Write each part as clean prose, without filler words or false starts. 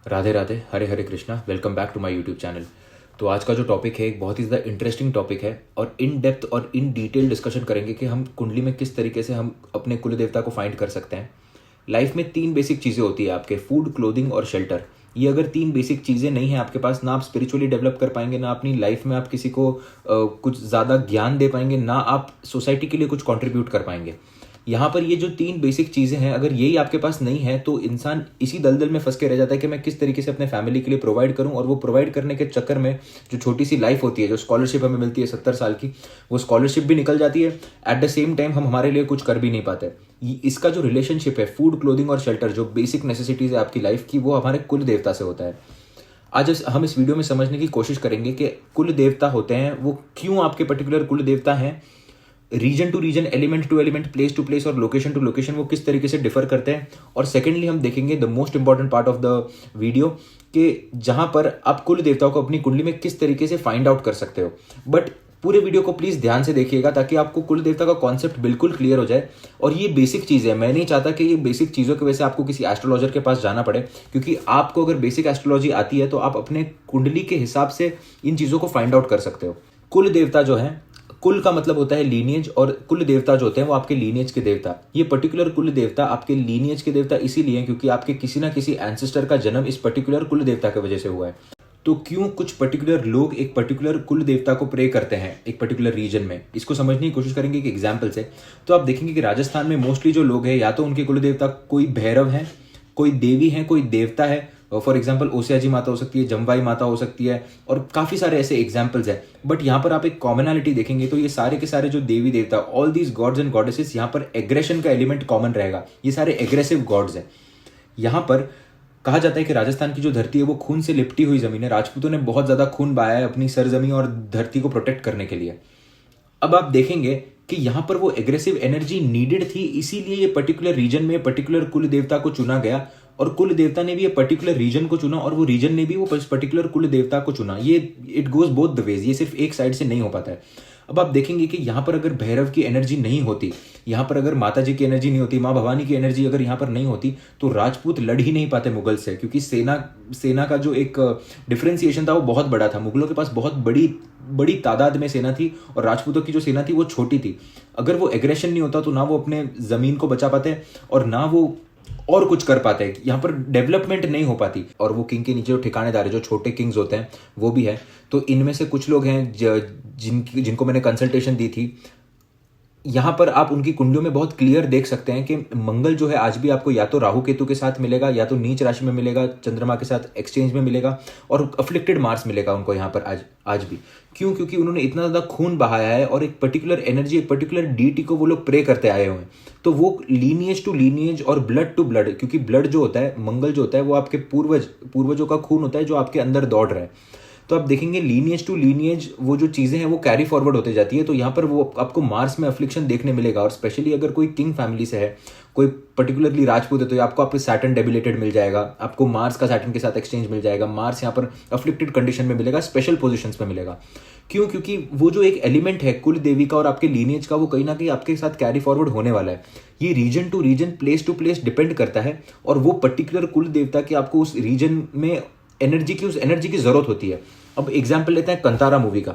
Radhe Radhe, Hare Hare Krishna. Welcome back to my YouTube channel. तो आज का जो टॉपिक है एक बहुत ही ज़्यादा इंटरेस्टिंग टॉपिक है और इन डेप्थ और इन डिटेल डिस्कशन करेंगे कि हम कुंडली में किस तरीके से हम अपने कुल देवता को फाइंड कर सकते हैं। लाइफ में तीन बेसिक चीज़ें होती है आपके, फूड, क्लोथिंग और शेल्टर। ये अगर तीन बेसिक चीज़ें नहीं हैं आपके पास, ना आप स्पिरिचुअली डेवलप कर पाएंगे, ना अपनी लाइफ में आप किसी को कुछ ज़्यादा ज्ञान दे पाएंगे, ना आप सोसाइटी के लिए कुछ कंट्रीब्यूट कर पाएंगे। यहाँ पर ये जो तीन बेसिक चीज़ें हैं, अगर यही आपके पास नहीं है तो इंसान इसी दलदल में फंस के रह जाता है कि मैं किस तरीके से अपने फैमिली के लिए प्रोवाइड करूँ। और वो प्रोवाइड करने के चक्कर में जो छोटी सी लाइफ होती है, जो स्कॉलरशिप हमें मिलती है 70 साल की, वो स्कॉलरशिप भी निकल जाती है। एट द सेम टाइम हम हमारे लिए कुछ कर भी नहीं पाते। इसका जो रिलेशनशिप है फूड, क्लोथिंग और शेल्टर, जो बेसिक नेसेसिटीज़ है आपकी लाइफ की, वो हमारे कुल देवता से होता है। आज हम इस वीडियो में समझने की कोशिश करेंगे कि कुल देवता होते हैं वो क्यों आपके पर्टिकुलर कुल देवता हैं, region to region, element to element, place to place और लोकेशन टू लोकेशन वो किस तरीके से डिफर करते हैं। और सेकेंडली हम देखेंगे the most important part of the video कि जहां पर आप कुल देवताओं को अपनी कुंडली में किस तरीके से फाइंड आउट कर सकते हो। बट पूरे वीडियो को प्लीज ध्यान से देखिएगा ताकि आपको कुल देवता का कॉन्सेप्ट बिल्कुल क्लियर हो जाए। और ये बेसिक चीज़ है, मैं नहीं चाहता कि ये बेसिक चीज़ों की वजह से आपको किसी एस्ट्रोलॉजर के पास जाना पड़े, क्योंकि आपको अगर बेसिक एस्ट्रोलॉजी आती है तो आप अपने कुंडली के हिसाब से इन चीज़ों को फाइंड आउट कर सकते हो। कुल देवता जो है, कुल का मतलब होता है लीनियज, और कुल देवता जो होते हैं वो आपके लीनियज के देवता। ये पर्टिकुलर कुल देवता आपके लीनियज के देवता इसीलिए क्योंकि आपके किसी ना किसी एंसेस्टर का जन्म इस पर्टिकुलर कुल देवता की वजह से हुआ है। तो क्यों कुछ पर्टिकुलर लोग एक पर्टिकुलर कुल देवता को प्रे करते हैं एक पर्टिकुलर रीजन में, इसको समझने की कोशिश करेंगे एक एग्जाम्पल से। तो आप देखेंगे कि राजस्थान में मोस्टली जो लोग हैं, या तो उनके कुल देवता कोई भैरव है, कोई देवी है, कोई देवता है। फॉर एग्जाम्पल ओसिया जी माता हो सकती है, जमवाई माता हो सकती है, और काफ़ी सारे ऐसे एग्जाम्पल्स हैं। बट यहाँ पर आप एक कॉमनैलिटी देखेंगे तो ये सारे के सारे जो देवी देवता, all these gods and goddesses, यहाँ पर एग्रेशन का एलिमेंट कॉमन रहेगा। ये सारे एग्रेसिव गॉड्स हैं। यहाँ पर कहा जाता है कि राजस्थान की जो धरती है वो खून से लिपटी हुई जमीन है। राजपूतों ने बहुत ज़्यादा खून बहाया है अपनी सरजमी और धरती को प्रोटेक्ट करने के लिए। अब आप देखेंगे कि यहाँ पर वो एग्रेसिव एनर्जी नीडेड थी, इसीलिए ये पर्टिकुलर रीजन में पर्टिकुलर कुल देवता को चुना गया, और कुल देवता ने भी ये पर्टिकुलर रीजन को चुना और वो रीजन ने भी वो पर्टिकुलर कुल देवता को चुना। ये it goes both the ways, ये सिर्फ एक साइड से नहीं हो पाता है। अब आप देखेंगे कि यहाँ पर अगर भैरव की एनर्जी नहीं होती, यहाँ पर अगर माता जी की एनर्जी नहीं होती, माँ भवानी की एनर्जी अगर यहाँ पर नहीं होती, तो राजपूत लड़ ही नहीं पाते मुगल से, क्योंकि सेना का जो एक डिफ्रेंसिएशन था वो बहुत बड़ा था। मुगलों के पास बहुत बड़ी तादाद में सेना थी और राजपूतों की जो सेना थी वो छोटी थी। अगर वो एग्रेशन नहीं होता तो ना वो अपने ज़मीन को बचा पाते और ना वो और कुछ कर पाते हैं। यहाँ पर डेवलपमेंट नहीं हो पाती। और वो किंग के नीचे जो ठिकानेदार है, जो छोटे किंग्स होते हैं, वो भी है। तो इनमें से कुछ लोग हैं जिनको मैंने कंसल्टेशन दी थी। यहाँ पर आप उनकी कुंडलियों में बहुत क्लियर देख सकते हैं कि मंगल जो है आज भी आपको या तो राहु केतु के साथ मिलेगा, या तो नीच राशि में मिलेगा, चंद्रमा के साथ एक्सचेंज में मिलेगा, और अफ्लिक्टेड मार्स मिलेगा उनको यहाँ पर आज भी। क्यों? क्योंकि उन्होंने इतना ज़्यादा खून बहाया है और एक पर्टिकुलर एनर्जी, एक पर्टिकुलर डीटी को वो लोग प्रे करते आए हुए हैं। तो वो लीनियज टू लीनियज और ब्लड टू ब्लड, क्योंकि ब्लड जो होता है, मंगल जो होता है, वो आपके पूर्वजों का खून होता है जो आपके अंदर दौड़ रहा है। तो आप देखेंगे लीनियज टू लीनियज वो जो चीज़ें हैं वो कैरी फॉरवर्ड होते जाती है। तो यहाँ पर वो आपको मार्स में अफ्लिक्शन देखने मिलेगा। और स्पेशली अगर कोई किंग फैमिली से है, कोई पर्टिकुलरली राजपूत है, तो आपको सैटर्न डेबिलेटेड मिल जाएगा, आपको मार्स का सैटर्न के साथ एक्सचेंज मिल जाएगा, मार्स यहाँ पर अफ्लिक्टेड कंडीशन में मिलेगा, स्पेशल पोजिशंस में मिलेगा। क्यों? क्योंकि वो जो एक एलिमेंट है कुल देवी का और आपके लीनियज का, वो कहीं ना कहीं आपके साथ कैरी फॉरवर्ड होने वाला है। ये region to region, place to place depend करता है, और वो पर्टिकुलर कुल देवता की आपको उस रीजन में उस एनर्जी की जरूरत होती है। अब एग्जाम्पल लेते हैं कंतारा मूवी का।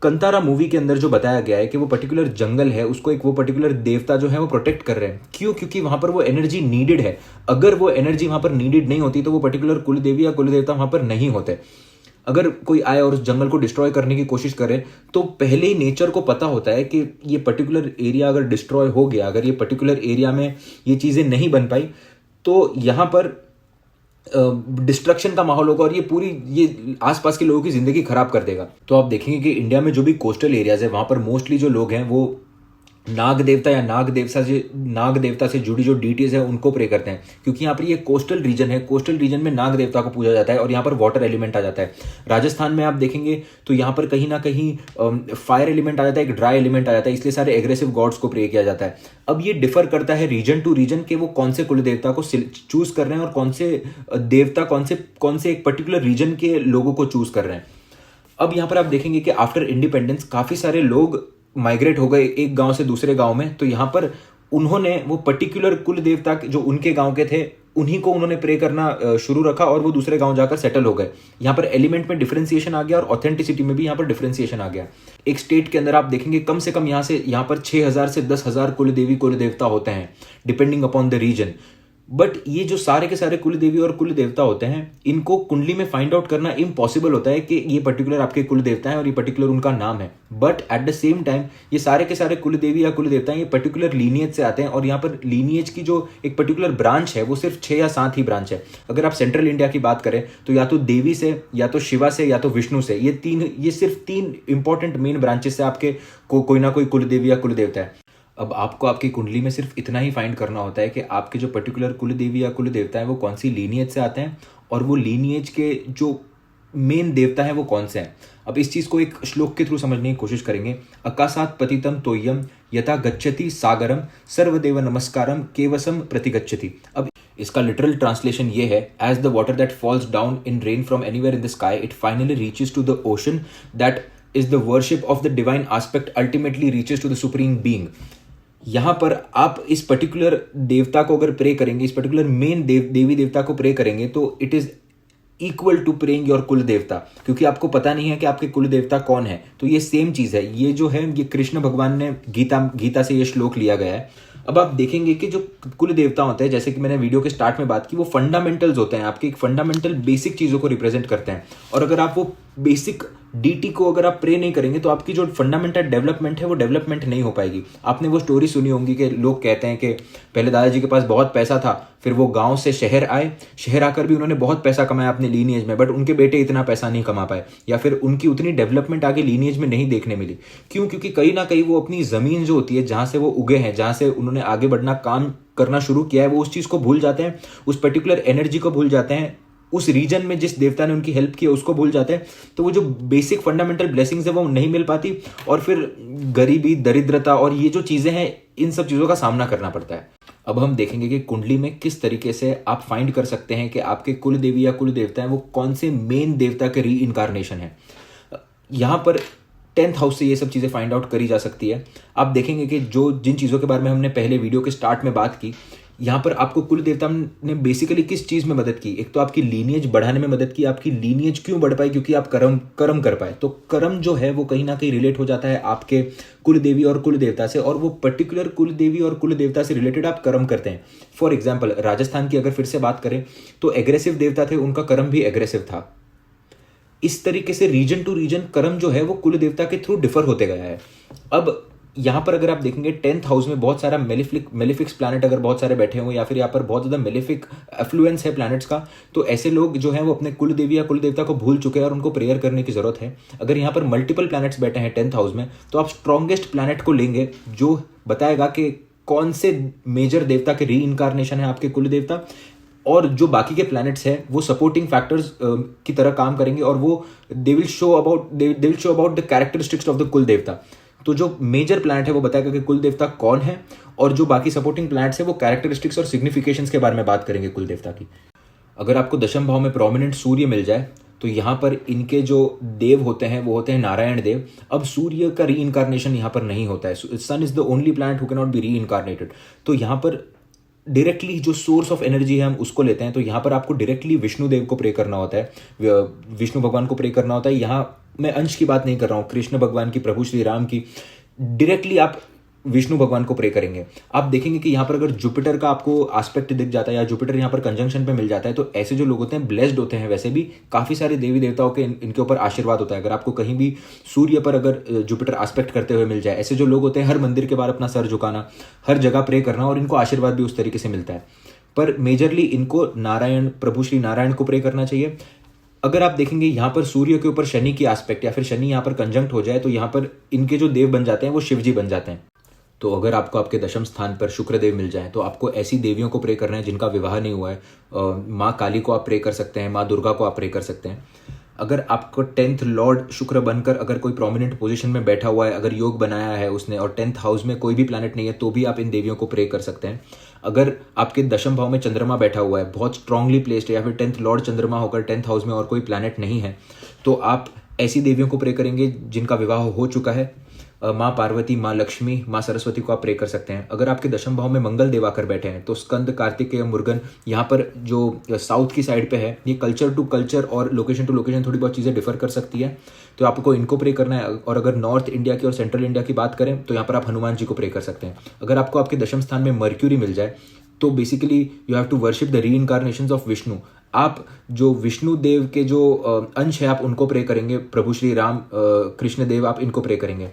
कंतारा मूवी के अंदर जो बताया गया है कि वो पर्टिकुलर जंगल है, उसको एक वो पर्टिकुलर देवता जो है वो प्रोटेक्ट कर रहे हैं। क्यों? क्योंकि वहां पर वो एनर्जी नीडेड है। अगर वो एनर्जी वहां पर नीडेड नहीं होती तो वो पर्टिकुलर कुल देवी या कुल देवता वहां पर नहीं होते। अगर कोई आए और उस जंगल को डिस्ट्रॉय करने की कोशिश करे तो पहले ही नेचर को पता होता है कि ये पर्टिकुलर एरिया अगर डिस्ट्रॉय हो गया, अगर ये पर्टिकुलर एरिया में ये चीजें नहीं बन पाई, तो यहाँ पर डिस्ट्रक्शन का माहौल होगा और ये आसपास के लोगों की जिंदगी खराब कर देगा। तो आप देखेंगे कि इंडिया में जो भी कोस्टल एरियाज है वहां पर मोस्टली जो लोग हैं वो नाग देवता या नाग देवता से जुड़ी जो डीटीज है उनको प्रे करते हैं, क्योंकि यहाँ पर ये कोस्टल रीजन है। कोस्टल रीजन में नाग देवता को पूजा जाता है और यहाँ पर वाटर एलिमेंट आ जाता है। राजस्थान में आप देखेंगे तो यहाँ पर कहीं ना कहीं फायर एलिमेंट आ जाता है, एक ड्राई एलिमेंट आ जाता है, इसलिए सारे एग्रेसिव गॉड्स को प्रे किया जाता है। अब ये डिफर करता है रीजन टू रीजन के वो कौन से कुल देवता को चूज कर रहे हैं और कौन से देवता कौन से एक पर्टिकुलर रीजन के लोगों को चूज कर रहे हैं। अब यहाँ पर आप देखेंगे कि आफ्टर इंडिपेंडेंस काफी सारे लोग माइग्रेट हो गए एक गांव से दूसरे गांव में। तो यहाँ पर उन्होंने वो पर्टिकुलर कुल देवता जो उनके गांव के थे उन्हीं को उन्होंने प्रे करना शुरू रखा और वो दूसरे गांव जाकर सेटल हो गए। यहाँ पर एलिमेंट में डिफरेंशिएशन आ गया और ऑथेंटिसिटी में भी यहाँ पर डिफरेंशिएशन आ गया। एक स्टेट के अंदर आप देखेंगे कम से कम यहाँ पर 6,000 से 10,000 कुल देवी कुल देवता होते हैं, depending upon the region. But ये जो सारे के सारे कुल देवी और कुल देवता होते हैं, इनको कुंडली में फाइंड आउट करना इम्पॉसिबल होता है कि ये पर्टिकुलर आपके कुल देवता है और ये पर्टिकुलर उनका नाम है। But at the same time ये सारे के सारे कुल देवी या कुल देवता हैं, ये पर्टिकुलर लीनियज से आते हैं और यहाँ पर लीनियज की जो एक पर्टिकुलर ब्रांच है वो सिर्फ 6 या 7 ही ब्रांच है। अगर आप सेंट्रल इंडिया की बात करें तो या तो देवी से, या तो शिवा से, या तो विष्णु से, ये सिर्फ 3 इंपॉर्टेंट मेन ब्रांचेस से आपके कोई ना कोई कुल देवी या कुल देवता है। अब आपको आपकी कुंडली में सिर्फ इतना ही फाइंड करना होता है कि आपके जो पर्टिकुलर कुल देवी या कुल देवता है वो कौन सी लीनियज से आते हैं और वो लीनियज के जो मेन देवता है वो कौन से हैं। अब इस चीज़ को एक श्लोक के थ्रू समझने की कोशिश करेंगे। अकाशात पतितम तोयम यथा गच्छति सागरम सर्वदेव नमस्कारम केवसम प्रतिगच्छति। अब इसका लिटरल ट्रांसलेशन ये है, as the water that falls down in rain from anywhere in the sky it finally reaches to the ocean that is the worship of the divine aspect ultimately reaches to the supreme being. यहाँ पर आप इस particular देवता को अगर pray करेंगे, इस particular main देवी देवता को प्रे करेंगे तो it is equal to praying your कुल देवता, क्योंकि आपको पता नहीं है कि आपके कुल देवता कौन है। तो ये सेम चीज है, ये जो है ये कृष्ण भगवान ने गीता से ये श्लोक लिया गया है। अब आप देखेंगे कि जो कुल देवता होते हैं, जैसे कि मैंने वीडियो के स्टार्ट में बात की, वो फंडामेंटल्स होते हैं, आपके एक फंडामेंटल बेसिक चीजों को रिप्रेजेंट करते हैं। और अगर आप वो बेसिक डीटी को अगर आप प्रे नहीं करेंगे तो आपकी जो फंडामेंटल डेवलपमेंट है वो डेवलपमेंट नहीं हो पाएगी। आपने वो स्टोरी सुनी होंगी कि लोग कहते हैं कि पहले दादाजी के पास बहुत पैसा था, फिर वो गांव से शहर आए, शहर आकर भी उन्होंने बहुत पैसा कमाया अपने लीनिएज में, बट उनके बेटे इतना पैसा नहीं कमा पाए, या फिर उनकी उतनी डेवलपमेंट आगे लीनिएज में नहीं देखने मिली। क्यों? क्योंकि कहीं ना कहीं वो अपनी जमीन जो होती है, जहां से वो उगे हैं, जहां से उन्होंने आगे बढ़ना काम करना शुरू किया है, वो उस चीज को भूल जाते हैं, उस पर्टिकुलर एनर्जी को भूल जाते हैं, उस रीजन में जिस देवता ने उनकी हेल्प की है उसको भूल जाते हैं। तो वो जो बेसिक फंडामेंटल ब्लेसिंग्स है वो नहीं मिल पाती और फिर गरीबी, दरिद्रता और ये जो चीजें हैं, इन सब चीजों का सामना करना पड़ता है। अब हम देखेंगे कि कुंडली में किस तरीके से आप फाइंड कर सकते हैं कि आपके कुल देवी या कुल देवता है वो कौन से मेन देवता के री इनकारनेशन है। यहाँ पर 10th हाउस से ये सब चीजें फाइंड आउट करी जा सकती है। आप देखेंगे कि जिन चीजों के बारे में हमने पहले वीडियो के स्टार्ट में बात की, यहाँ पर आपको कुल देवता ने बेसिकली किस चीज में मदद की। एक तो आपकी लीनिएज बढ़ाने में मदद की। आपकी लीनिएज क्यों बढ़ पाई? क्योंकि आप कर्म कर पाए। तो कर्म जो है वो कहीं ना कहीं रिलेट हो जाता है आपके कुल देवी और कुल देवता से, और वो पर्टिकुलर कुल देवी और कुल देवता से रिलेटेड आप कर्म करते हैं। फॉर एग्जाम्पल, राजस्थान की अगर फिर से बात करें तो एग्रेसिव देवता थे, उनका कर्म भी एग्रेसिव था। इस तरीके से रीजन टू रीजन कर्म जो है वो कुल देवता के थ्रू डिफर होते गया है। अब यहाँ पर अगर आप देखेंगे 10th हाउस में बहुत सारा मेलिफिक्स प्लैनेट अगर बहुत सारे बैठे हुए, या फिर यहाँ पर बहुत ज़्यादा मेलिफिक एफ्लुएंस है प्लैनेट्स का, तो ऐसे लोग जो हैं वो अपने कुल देवी या कुल देवता को भूल चुके हैं और उनको प्रेयर करने की जरूरत है। अगर यहाँ पर मल्टीपल प्लैनेट्स बैठे हैं 10th हाउस में, तो आप स्ट्रॉन्गेस्ट प्लैनेट को लेंगे जो बताएगा कि कौन से मेजर देवता के री इनकारनेशन है आपके कुल देवता, और जो बाकी के प्लैनेट्स हैं वो सपोर्टिंग फैक्टर्स की तरह काम करेंगे और वो they will show about the characteristics of the कुल देवता। तो जो मेजर प्लैनेट है वो बताएगा कि कुल देवता कौन है, और जो बाकी सपोर्टिंग प्लैनेट्स है वो कैरेक्टरिस्टिक्स और सिग्निफिकेशंस के बारे में बात करेंगे कुल देवता की। अगर आपको दशम भाव में प्रोमिनेंट सूर्य मिल जाए तो यहाँ पर इनके जो देव होते हैं वो होते हैं नारायण देव। अब सूर्य का री इनकारनेशन यहाँ पर नहीं होता है। Sun is the only planet who can not be reincarnated. तो यहाँ पर डायरेक्टली जो सोर्स ऑफ एनर्जी है हम उसको लेते हैं। तो यहाँ पर आपको डायरेक्टली विष्णु देव को प्रे करना होता है, विष्णु भगवान को प्रे करना होता है। यहाँ मैं अंश की बात नहीं कर रहा हूँ, कृष्ण भगवान की, प्रभु श्री राम की, डायरेक्टली आप विष्णु भगवान को प्रे करेंगे। आप देखेंगे कि यहाँ पर अगर जुपिटर का आपको एस्पेक्ट दिख जाता है या जुपिटर यहाँ पर कंजंक्शन पे मिल जाता है, तो ऐसे जो लोग होते हैं ब्लेस्ड होते हैं। वैसे भी काफी सारे देवी देवताओं के इनके ऊपर आशीर्वाद होता है। अगर आपको कहीं भी सूर्य पर अगर जुपिटर एस्पेक्ट करते हुए मिल जाए, ऐसे जो लोग होते हैं हर मंदिर के बाहर अपना सर झुकाना, हर जगह प्रे करना, और इनको आशीर्वाद भी उस तरीके से मिलता है। पर मेजरली इनको नारायण, प्रभु श्री नारायण को प्रे करना चाहिए। अगर आप देखेंगे यहाँ पर सूर्य के ऊपर शनि की एस्पेक्ट या फिर शनि यहाँ पर कंजंक्ट हो जाए, तो यहाँ पर इनके जो देव बन जाते हैं वो शिव जी बन जाते हैं। तो अगर आपको आपके दशम स्थान पर शुक्र देव मिल जाए तो आपको ऐसी देवियों को प्रे करना है जिनका विवाह नहीं हुआ है। माँ काली को आप प्रे कर सकते हैं, माँ दुर्गा को आप प्रे कर सकते हैं। अगर आपको 10th लॉर्ड शुक्र बनकर अगर कोई प्रोमिनेंट पोजीशन में बैठा हुआ है, अगर योग बनाया है उसने, और 10th हाउस में कोई भी प्लैनेट नहीं है, तो भी आप इन देवियों को प्रे कर सकते हैं। अगर आपके दशम भाव में चंद्रमा बैठा हुआ है, बहुत स्ट्रांगली प्लेस्ड है, या फिर 10th लॉर्ड चंद्रमा होकर 10th हाउस में और कोई प्लैनेट नहीं है, तो आप ऐसी देवियों को प्रे करेंगे जिनका विवाह हो चुका है। माँ पार्वती, माँ लक्ष्मी, माँ सरस्वती को आप प्रे कर सकते हैं। अगर आपके दशम भाव में मंगल देव आकर बैठे हैं तो स्कंद, कार्तिकेय, मुर्गन, यहाँ पर जो साउथ की साइड पे है, ये कल्चर टू कल्चर और लोकेशन टू लोकेशन थोड़ी बहुत चीज़ें डिफर कर सकती है, तो आपको इनको प्रे करना है। और अगर नॉर्थ इंडिया की और सेंट्रल इंडिया की बात करें तो यहाँ पर आप हनुमान जी को प्रे कर सकते हैं। अगर आपको आपके दशम स्थान में मर्क्यूरी मिल जाए तो basically you have to worship the reincarnations of Vishnu. आप जो विष्णु देव के जो अंश है आप उनको प्रे करेंगे, प्रभु श्री राम, कृष्ण देव, आप इनको प्रे करेंगे।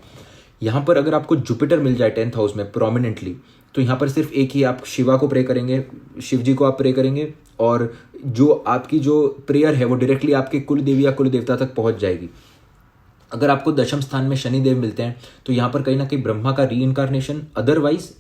यहाँ पर अगर आपको जुपिटर मिल जाए 10th हाउस में प्रोमिनेंटली, तो यहाँ पर सिर्फ एक ही आप शिवा को प्रे करेंगे, शिव जी को आप प्रे करेंगे, और जो आपकी जो प्रेयर है वो डायरेक्टली आपके कुल देवी या कुल देवता तक पहुँच जाएगी। अगर आपको दशम स्थान में शनि देव मिलते हैं तो यहाँ पर कहीं ना कहीं ब्रह्मा का री इनकारनेशन, अदरवाइज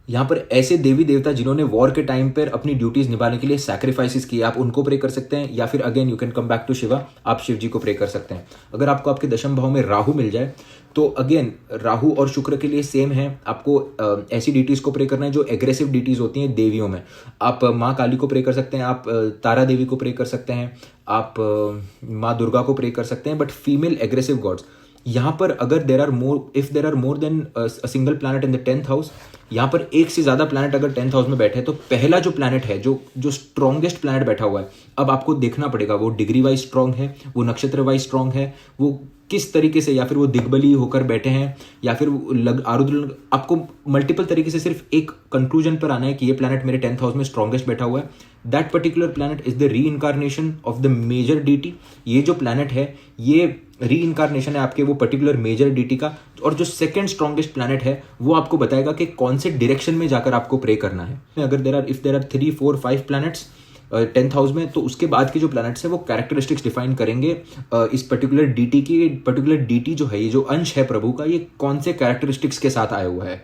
यहाँ पर ऐसे देवी देवता जिन्होंने वॉर के टाइम पर अपनी ड्यूटीज निभाने के लिए सैक्रिफाइसेस किए, आप उनको प्रे कर सकते हैं। या फिर again you can come back to Shiva, आप शिव जी को प्रे कर सकते हैं। अगर आपको आपके दशम भाव में राहु मिल जाए तो अगेन राहु और शुक्र के लिए सेम है, आपको ऐसी डीटीज को प्रे करना है जो एग्रेसिव डीटीज होती हैं देवियों में। आप माँ काली को प्रे कर सकते हैं, आप तारा देवी को प्रे कर सकते हैं, आप माँ दुर्गा को प्रे कर सकते हैं, बट फीमेल एग्रेसिव गॉड्स। यहाँ पर अगर if there are more than a single planet in the 10th house, यहाँ पर एक से ज़्यादा प्लैनेट अगर 10th हाउस में बैठे तो पहला जो प्लैनेट है, जो स्ट्रॉन्गेस्ट प्लैनेट बैठा हुआ है, अब आपको देखना पड़ेगा वो डिग्री वाइज स्ट्रॉन्ग है, वो नक्षत्र वाइज स्ट्रॉन्ग है, वो किस तरीके से, या फिर वो दिग्बली होकर बैठे हैं, या फिर आरुद्र, आपको मल्टीपल तरीके से सिर्फ एक कंक्लूजन पर आना है कि ये प्लैनेट मेरे 10th हाउस में स्ट्रॉन्गेस्ट बैठा हुआ है। That particular planet is the reincarnation of the major deity. ये जो प्लैनेट है ये री इनकारनेशन है आपके वो पर्टिकुलर मेजर डीटी का। और जो सेकंड स्ट्रॉन्गेस्ट प्लैनेट है वो आपको बताएगा कि कौन से डायरेक्शन में जाकर आपको प्रे करना है। अगर if there are 3, 4, 5 planets 10th house में, तो उसके बाद के जो प्लैनेट्स है वो कैरेक्टरिस्टिक्स डिफाइन करेंगे इस पर्टिकुलर डीटी की। पर्टिकुलर डीटी जो है, ये जो अंश है प्रभु का, ये कौन से कैरेक्टरिस्टिक्स के साथ आया हुआ है।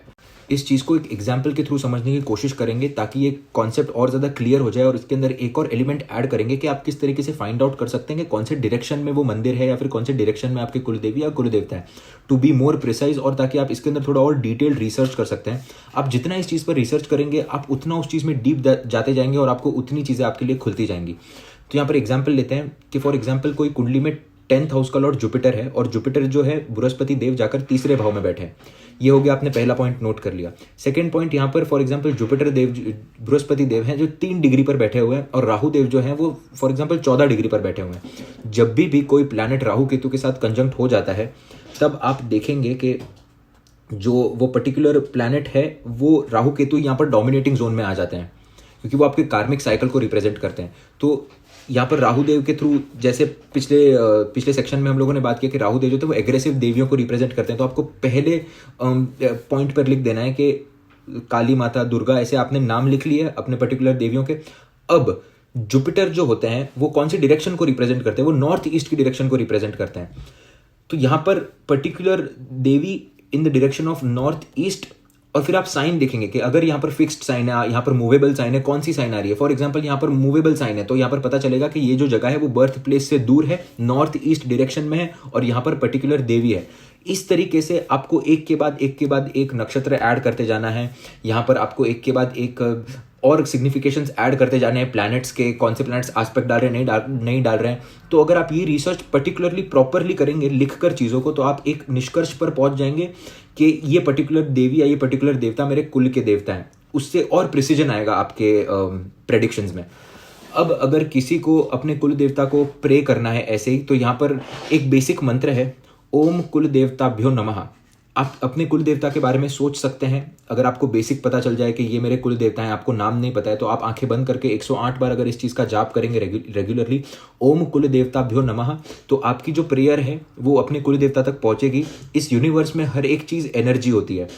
इस चीज़ को एक एग्जाम्पल के थ्रू समझने की कोशिश करेंगे ताकि ये कॉन्सेप्ट और ज़्यादा क्लियर हो जाए, और इसके अंदर एक और एलिमेंट ऐड करेंगे कि आप किस तरीके से फाइंड आउट कर सकते हैं कि कौन से डायरेक्शन में वो मंदिर है या फिर कौन से डायरेक्शन में आपके कुलदेवी या कुलदेवता है, टू बी मोर प्रिसाइज, और ताकि आप इसके अंदर थोड़ा और डिटेल्ड रिसर्च कर सकते हैं। आप जितना इस चीज़ पर रिसर्च करेंगे आप उतना उस चीज़ में डीप जाते जाएंगे और आपको उतनी चीज़ें आपके लिए खुलती जाएंगी। तो यहाँ पर एग्जाम्पल लेते हैं कि फॉर एग्जाम्पल कोई कुंडली में 10th हाउस का लॉर्ड जुपिटर है, और जुपिटर जो है बृहस्पति देव जाकर तीसरे भाव में बैठे हैं। ये हो गया, आपने पहला पॉइंट नोट कर लिया। सेकंड पॉइंट, यहाँ पर फॉर एग्जांपल जुपिटर देव, बृहस्पति देव हैं जो 3 डिग्री पर बैठे हुए हैं, और राहु देव जो हैं वो फॉर एग्जांपल 14 डिग्री पर बैठे हुए हैं। जब भी कोई प्लैनेट राहु केतु के साथ कंजंक्ट हो जाता है तब आप देखेंगे कि जो वो पर्टिकुलर प्लैनेट है वो राहु केतु यहाँ पर डोमिनेटिंग जोन में आ जाते हैं, क्योंकि वो आपके कार्मिक साइकिल को रिप्रेजेंट करते हैं। तो यहाँ पर राहु देव के थ्रू, जैसे पिछले सेक्शन में हम लोगों ने बात किया कि राहु देव जो थे वो एग्रेसिव देवियों को रिप्रेजेंट करते हैं, तो आपको पहले पॉइंट पर लिख देना है कि काली माता, दुर्गा, ऐसे आपने नाम लिख लिए अपने पर्टिकुलर देवियों के। अब जुपिटर जो होते हैं वो कौन सी डायरेक्शन को रिप्रेजेंट करते हैं, वो नॉर्थ ईस्ट की डायरेक्शन को रिप्रेजेंट करते हैं। तो यहाँ पर particular Devi in the direction of north east, और फिर आप साइन देखेंगे कि अगर यहाँ पर फिक्स्ड साइन है, यहाँ पर मूवेबल साइन है, कौन सी साइन आ रही है। फॉर एग्जांपल यहाँ पर मूवेबल साइन है तो यहाँ पर पता चलेगा कि ये जो जगह है वो बर्थ प्लेस से दूर है, नॉर्थ ईस्ट डायरेक्शन में है, और यहाँ पर पर्टिकुलर देवी है। इस तरीके से आपको एक के बाद एक नक्षत्र ऐड करते जाना है। यहाँ पर आपको एक के बाद एक और सिग्निफिकेशंस ऐड करते जाने हैं प्लैनेट्स के, कौन से प्लैनेट्स एस्पेक्ट डाल रहे हैं, नहीं डाल रहे हैं। तो अगर आप ये रिसर्च पर्टिकुलरली प्रॉपरली करेंगे लिखकर चीज़ों को, तो आप एक निष्कर्ष पर पहुंच जाएंगे कि ये पर्टिकुलर देवी या ये पर्टिकुलर देवता मेरे कुल के देवता हैं। उससे और प्रिसीजन आएगा आपके प्रेडिक्शंस में। अब अगर किसी को अपने कुल देवता को प्रे करना है ऐसे ही, तो यहाँ पर एक बेसिक मंत्र है, ओम कुल देवताभ्यो नमः। आप अपने कुल देवता के बारे में सोच सकते हैं। अगर आपको बेसिक पता चल जाए कि ये मेरे कुल देवता हैं, आपको नाम नहीं पता है, तो आप आंखें बंद करके 108 बार अगर इस चीज़ का जाप करेंगे रेगुलरली, ओम कुल देवताभ्यो नमः, तो आपकी जो प्रेयर है वो अपने कुल देवता तक पहुंचेगी। इस यूनिवर्स में हर एक चीज़ एनर्जी होती है।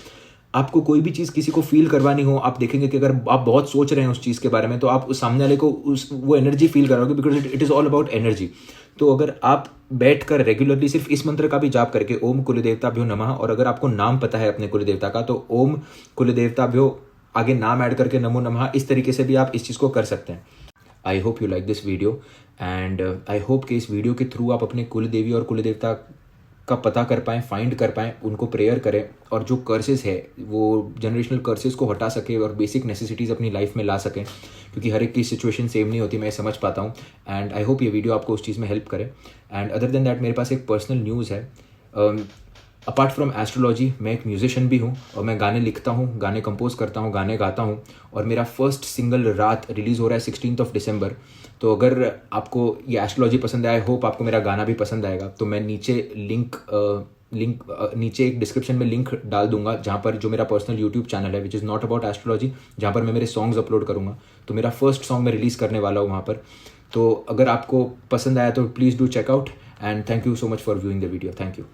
आपको कोई भी चीज़ किसी को फील करवानी हो, आप देखेंगे कि अगर आप बहुत सोच रहे हैं उस चीज़ के बारे में, तो आप उस सामने वाले को वो एनर्जी फील कराओगे, because it is all about energy. तो अगर आप बैठकर रेगुलरली सिर्फ इस मंत्र का भी जाप करके ओम कुलदेवताभ्यो नमः, और अगर आपको नाम पता है अपने कुलदेवता का तो ओम कुलदेवताभ्यो आगे नाम ऐड करके नमो नमः, इस तरीके से भी आप इस चीज़ को कर सकते हैं। I hope you like this video, and I hope कि इस वीडियो के थ्रू आप अपने कुल देवी और कुलदेवता का पता कर पाएँ, फाइंड कर पाएँ, उनको प्रेयर करें, और जो कर्सेस है वो जनरेशनल कर्सेस को हटा सके और बेसिक नेसेसिटीज़ अपनी लाइफ में ला सकें, क्योंकि हर एक की सिचुएशन सेम नहीं होती, मैं समझ पाता हूँ। एंड आई होप ये वीडियो आपको उस चीज़ में हेल्प करे। एंड अदर देन दैट मेरे पास एक पर्सनल न्यूज़ है। अपार्ट फ्रॉम एस्ट्रोलॉजी मैं एक म्यूजिशियन भी हूँ और मैं गाने लिखता हूँ, गाने कंपोज करता हूँ, गाने गाता हूँ और मेरा फर्स्ट सिंगल रात रिलीज़ हो रहा है 16 दिसंबर। तो अगर आपको ये एस्ट्रोलॉजी पसंद है, आई होप आपको मेरा गाना भी पसंद आएगा। तो मैं नीचे एक डिस्क्रिप्शन में लिंक डाल दूंगा जहाँ पर जो मेरा पर्सनल यूट्यूब चैनल है which is not about astrology, जहाँ पर मैं मेरे सॉन्ग्स अपलोड करूँगा। तो मेरा फर्स्ट सॉन्ग मैं रिलीज़ करने वाला हूँ वहाँ पर। तो अगर आपको पसंद आया तो please do check out and thank you so much for viewing the video. Thank you.